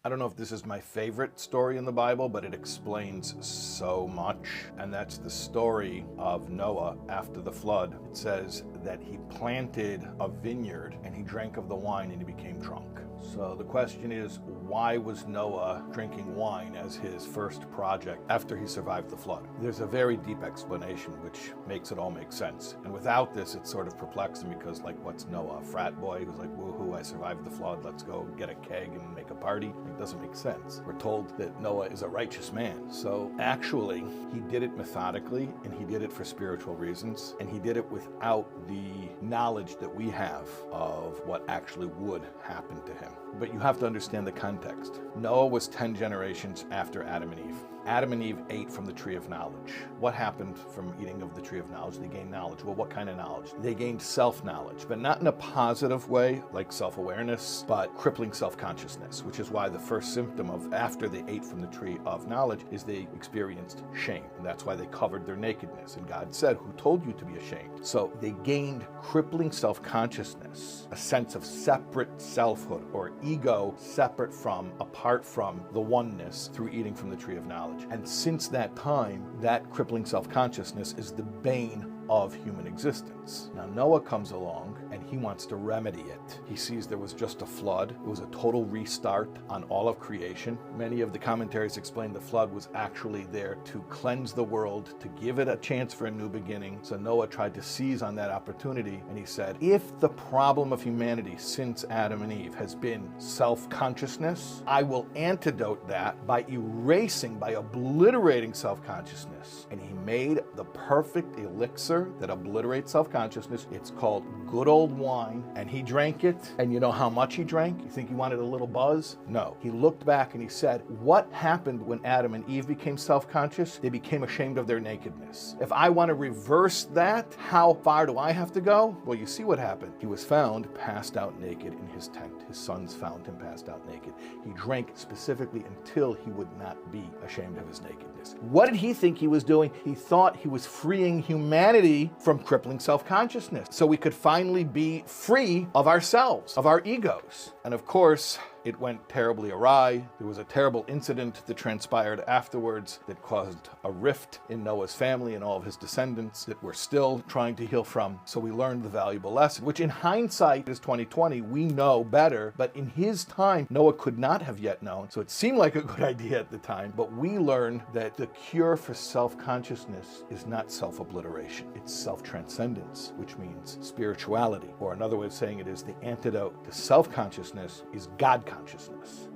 I don't know if this is my favorite story in the Bible, but it explains so much. And that's the story of Noah after the flood. It says that he planted a vineyard and he drank of the wine and he became drunk. So the question is, why was Noah drinking wine as his first project after he survived the flood? There's a very deep explanation which makes it all make sense. And without this, it's sort of perplexing because, like, what's Noah, a frat boy who's like, woohoo, I survived the flood, let's go get a keg and make a party? It doesn't make sense. We're told that Noah is a righteous man. So actually, he did it methodically and he did it for spiritual reasons. And he did it without the knowledge that we have of what actually would happen to him. But you have to understand the context. Noah was 10 generations after Adam and Eve. Adam and Eve ate from the tree of knowledge. What happened from eating of the tree of knowledge? They gained knowledge. Well, what kind of knowledge? They gained self-knowledge, but not in a positive way, like self-awareness, but crippling self-consciousness, which is why the first symptom of after they ate from the tree of knowledge is they experienced shame. And that's why they covered their nakedness. And God said, who told you to be ashamed? So they gained crippling self-consciousness, a sense of separate selfhood or ego separate from, apart from the oneness through eating from the tree of knowledge. And since that time, that crippling self-consciousness is the bane of human existence. Now Noah comes along and he wants to remedy it. He sees there was just a flood. It was a total restart on all of creation. Many of the commentaries explain the flood was actually there to cleanse the world, to give it a chance for a new beginning. So Noah tried to seize on that opportunity and he said, if the problem of humanity since Adam and Eve has been self-consciousness, I will antidote that by erasing, by obliterating self-consciousness. And he made the perfect elixir that obliterates self-consciousness. It's called good old wine, and he drank it. And you know how much he drank? You think he wanted a little buzz? No. He looked back and he said, what happened when Adam and Eve became self-conscious? They became ashamed of their nakedness. If I want to reverse that, how far do I have to go? Well, you see what happened. He was found passed out naked in his tent. His sons found him passed out naked. He drank specifically until he would not be ashamed of his nakedness. What did he think he was doing? He thought he was freeing humanity from crippling self-consciousness, so we could finally be free of ourselves, of our egos. And of course, it went terribly awry. There was a terrible incident that transpired afterwards that caused a rift in Noah's family and all of his descendants that we're still trying to heal from. So we learned the valuable lesson, which in hindsight is 2020. We know better, but in his time, Noah could not have yet known. So it seemed like a good idea at the time, but we learned that the cure for self-consciousness is not self-obliteration. It's self-transcendence, which means spirituality. Or another way of saying it is the antidote to self-consciousness is God consciousness.